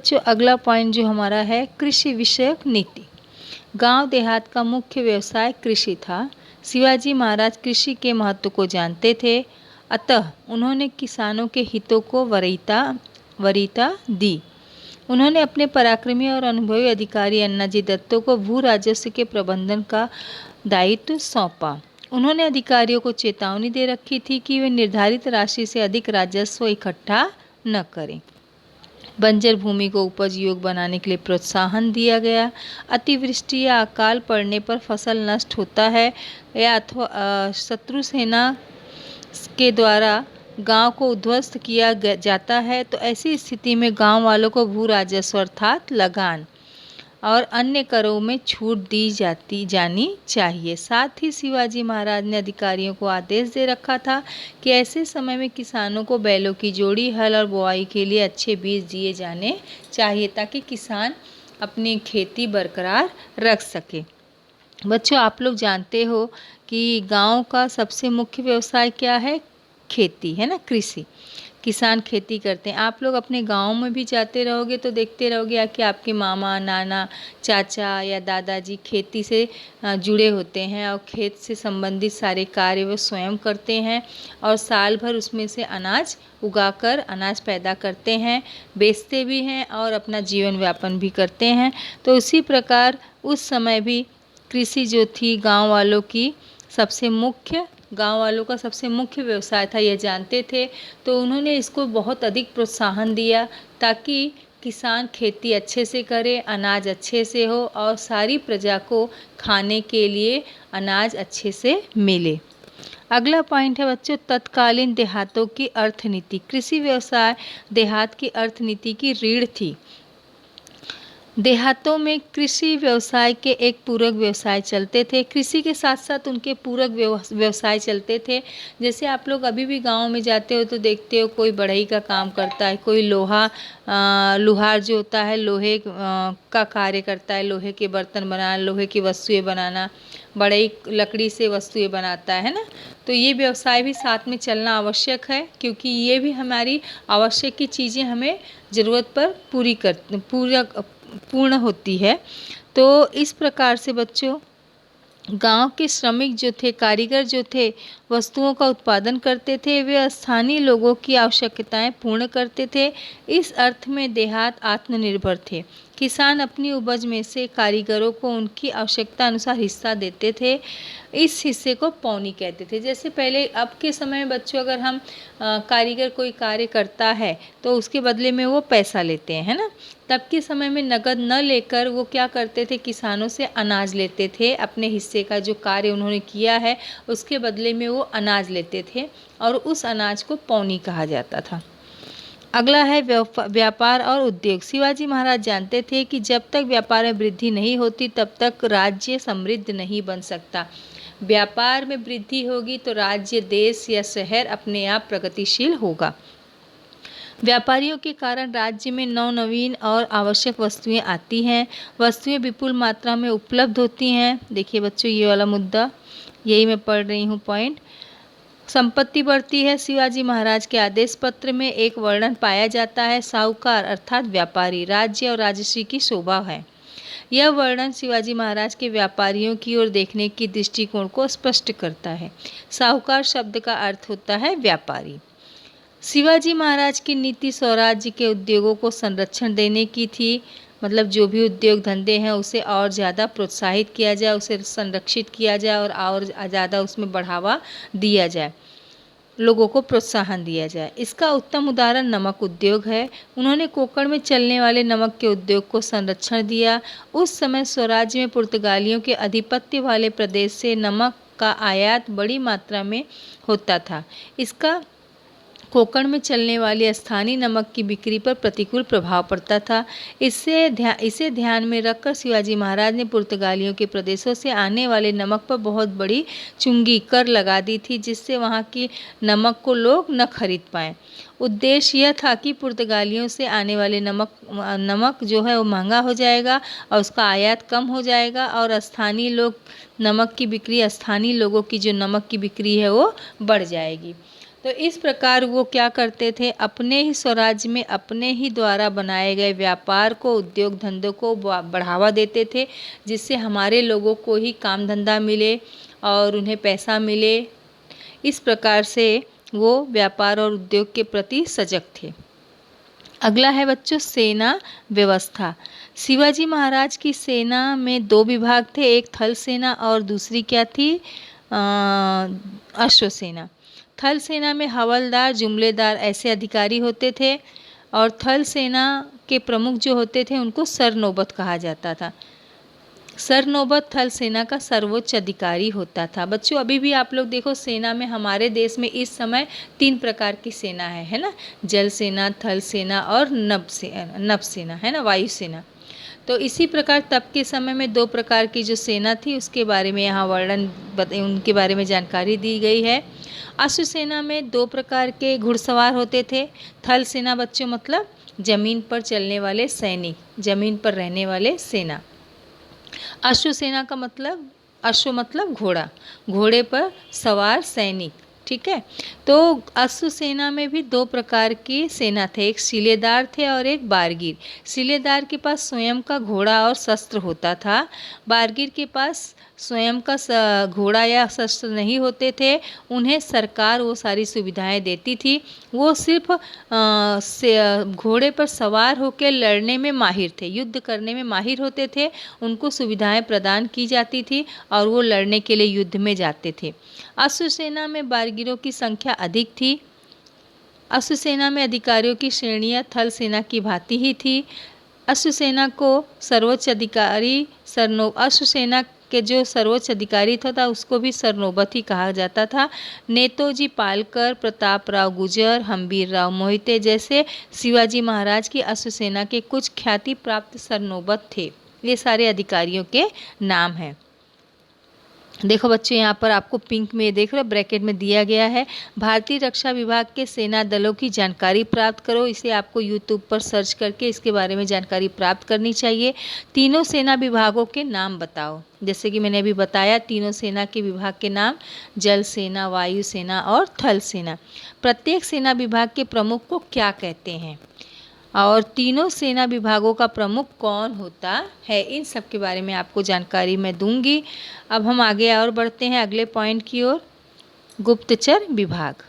जो अगला पॉइंट जो हमारा है, कृषि विषयक नीति। गांव देहात का मुख्य व्यवसाय कृषि था। शिवाजी महाराज कृषि के महत्व को जानते थे, अतः उन्होंने किसानों के हितों को वरीयता दी। उन्होंने अपने पराक्रमी और अनुभवी अधिकारी अन्नाजी दत्तो को भू राजस्व के प्रबंधन का दायित्व सौंपा। उन्होंने अधिकारियों को चेतावनी दे रखी थी कि वे निर्धारित राशि से अधिक राजस्व इकट्ठा न करें। बंजर भूमि को उपज योग्य बनाने के लिए प्रोत्साहन दिया गया। अतिवृष्टि या अकाल पड़ने पर फसल नष्ट होता है या अथवा शत्रु सेना के द्वारा गांव को उद्ध्वस्त किया जाता है, तो ऐसी स्थिति में गांव वालों को भू राजस्व अर्थात लगान और अन्य करों में छूट दी जानी चाहिए। साथ ही शिवाजी महाराज ने अधिकारियों को आदेश दे रखा था कि ऐसे समय में किसानों को बैलों की जोड़ी, हल और बुआई के लिए अच्छे बीज दिए जाने चाहिए ताकि किसान अपनी खेती बरकरार रख सके। बच्चों, आप लोग जानते हो कि गांव का सबसे मुख्य व्यवसाय क्या है? खेती है ना, कृषि। किसान खेती करते हैं। आप लोग अपने गांव में भी जाते रहोगे तो देखते रहोगे कि आपके मामा, नाना, चाचा या दादाजी खेती से जुड़े होते हैं और खेत से संबंधित सारे कार्य वो स्वयं करते हैं और साल भर उसमें से अनाज उगाकर अनाज पैदा करते हैं, बेचते भी हैं और अपना जीवन यापन भी करते हैं। तो उसी प्रकार उस समय भी कृषि जो थी गांव वालों का सबसे मुख्य व्यवसाय था, यह जानते थे। तो उन्होंने इसको बहुत अधिक प्रोत्साहन दिया ताकि किसान खेती अच्छे से करे, अनाज अच्छे से हो और सारी प्रजा को खाने के लिए अनाज अच्छे से मिले। अगला पॉइंट है बच्चों, तत्कालीन देहातों की अर्थनीति। कृषि व्यवसाय देहात की अर्थनीति की रीढ़ थी। देहातों में कृषि व्यवसाय के एक पूरक व्यवसाय चलते थे। कृषि के साथ साथ उनके पूरक व्यवसाय चलते थे। जैसे आप लोग अभी भी गांव में जाते हो तो देखते हो कोई बढ़ई का काम करता है, कोई लोहार जो होता है लोहे का कार्य करता है, लोहे के बर्तन बनाना, लोहे की वस्तुएं बनाना, बढ़ई लकड़ी से वस्तुएं बनाता है ना। तो ये व्यवसाय भी साथ में चलना आवश्यक है क्योंकि ये भी हमारी आवश्यक की चीज़ें हमें ज़रूरत पर पूर्ण होती है। तो इस प्रकार से बच्चों गांव के श्रमिक जो थे, कारीगर जो थे, वस्तुओं का उत्पादन करते थे, वे स्थानीय लोगों की आवश्यकताएं पूर्ण करते थे। इस अर्थ में देहात आत्मनिर्भर थे। किसान अपनी उपज में से कारीगरों को उनकी आवश्यकता अनुसार हिस्सा देते थे। इस हिस्से को पौनी कहते थे। जैसे पहले, अब के समय में बच्चों अगर हम कारीगर कोई कार्य करता है तो उसके बदले में वो पैसा लेते हैं, है ना। तब के समय में नगद न लेकर वो क्या करते थे, किसानों से अनाज लेते थे। अपने हिस्से का जो कार्य उन्होंने किया है उसके बदले में वो अनाज लेते थे और उस अनाज को पौनी कहा जाता था। अगला है व्यापार और उद्योग। शिवाजी महाराज जानते थे कि जब तक व्यापार में वृद्धि नहीं होती तब तक राज्य समृद्ध नहीं बन सकता। व्यापार में वृद्धि होगी तो राज्य, देश या शहर अपने आप प्रगतिशील होगा। व्यापारियों के कारण राज्य में नवीन और आवश्यक वस्तुएं आती हैं। वस्तुएं विपुल मात्रा में उपलब्ध होती हैं। देखिए बच्चों, ये वाला मुद्दा यही मैं पढ़ रही हूँ पॉइंट। संपत्ति बढ़ती है। शिवाजी महाराज के आदेश पत्र में एक वर्णन पाया जाता है, साहूकार अर्थात व्यापारी राज्य और राजश्री की शोभा है। यह वर्णन शिवाजी महाराज के व्यापारियों की ओर देखने की दृष्टिकोण को स्पष्ट करता है। साहूकार शब्द का अर्थ होता है व्यापारी। शिवाजी महाराज की नीति स्वराज्य के उद्योगों को संरक्षण देने की थी। मतलब जो भी उद्योग धंधे हैं उसे और ज़्यादा प्रोत्साहित किया जाए, उसे संरक्षित किया जाए और ज़्यादा उसमें बढ़ावा दिया जाए, लोगों को प्रोत्साहन दिया जाए। इसका उत्तम उदाहरण नमक उद्योग है। उन्होंने कोकण में चलने वाले नमक के उद्योग को संरक्षण दिया। उस समय स्वराज्य में पुर्तगालियों के आधिपत्य वाले प्रदेश से नमक का आयात बड़ी मात्रा में होता था। इसका कोकण में चलने वाली स्थानीय नमक की बिक्री पर प्रतिकूल प्रभाव पड़ता था। इसे ध्यान में रखकर शिवाजी महाराज ने पुर्तगालियों के प्रदेशों से आने वाले नमक पर बहुत बड़ी चुंगी कर लगा दी थी, जिससे वहां की नमक को लोग न खरीद पाएं। उद्देश्य यह था कि पुर्तगालियों से आने वाले नमक जो है वो महंगा हो जाएगा और उसका आयात कम हो जाएगा और स्थानीय लोगों की जो नमक की बिक्री है वो बढ़ जाएगी। तो इस प्रकार वो क्या करते थे, अपने ही स्वराज्य में अपने ही द्वारा बनाए गए व्यापार को, उद्योग धंधों को बढ़ावा देते थे, जिससे हमारे लोगों को ही काम धंधा मिले और उन्हें पैसा मिले। इस प्रकार से वो व्यापार और उद्योग के प्रति सजग थे। अगला है बच्चों सेना व्यवस्था। शिवाजी महाराज की सेना में 2 विभाग थे, एक थल सेना और दूसरी क्या थी, अश्वसेना। थल सेना में हवलदार, जुमलेदार ऐसे अधिकारी होते थे और थल सेना के प्रमुख जो होते थे उनको सरनौबत कहा जाता था। सरनौबत थल सेना का सर्वोच्च अधिकारी होता था। बच्चों अभी भी आप लोग देखो सेना में हमारे देश में इस समय 3 प्रकार की सेना है ना, जल सेना, थल सेना और नभ सेना है ना, वायु सेना। तो इसी प्रकार तब के समय में 2 प्रकार की जो सेना थी उसके बारे में यहाँ वर्णन उनके बारे में जानकारी दी गई है। अश्व सेना में 2 प्रकार के घुड़सवार होते थे। थल सेना बच्चों मतलब जमीन पर चलने वाले सैनिक, जमीन पर रहने वाले सेना। अश्व सेना का मतलब, अश्व मतलब घोड़ा, घोड़े पर सवार सैनिक, ठीक है। तो अश्व सेना में भी 2 प्रकार की सेना थे, एक शिलेदार थे और एक बारगीर। शिलेदार के पास स्वयं का घोड़ा और शस्त्र होता था, बारगीर के पास स्वयं का घोड़ा या शस्त्र नहीं होते थे, उन्हें सरकार वो सारी सुविधाएं देती थी। वो सिर्फ घोड़े पर सवार होकर लड़ने में माहिर थे, युद्ध करने में माहिर होते थे, उनको सुविधाएं प्रदान की जाती थी और वो लड़ने के लिए युद्ध में जाते थे। अश्व सेना में बारगीरों की संख्या अधिक थी। अश्व सेना में अधिकारियों की श्रेणियां थल सेना की भांति ही थी। अश्व सेना को सर्वोच्च अधिकारी अश्व सेना के जो सर्वोच्च अधिकारी था उसको भी सरनौबत ही कहा जाता था। नेतोजी पालकर, प्रताप राव गुजर, हम्बीर राव मोहिते जैसे शिवाजी महाराज की अश्व सेना के कुछ ख्याति प्राप्त सरनौबत थे। ये सारे अधिकारियों के नाम हैं। देखो बच्चों यहाँ पर आपको पिंक में देख रहे हो ब्रैकेट में दिया गया है, भारतीय रक्षा विभाग के सेना दलों की जानकारी प्राप्त करो। इसे आपको यूट्यूब पर सर्च करके इसके बारे में जानकारी प्राप्त करनी चाहिए। तीनों सेना विभागों के नाम बताओ। जैसे कि मैंने अभी बताया तीनों सेना के विभाग के नाम, जल सेना, वायु सेना और थल सेना। प्रत्येक सेना विभाग के प्रमुख को क्या कहते हैं और तीनों सेना विभागों का प्रमुख कौन होता है, इन सब के बारे में आपको जानकारी मैं दूंगी। अब हम आगे और बढ़ते हैं अगले पॉइंट की ओर, गुप्तचर विभाग।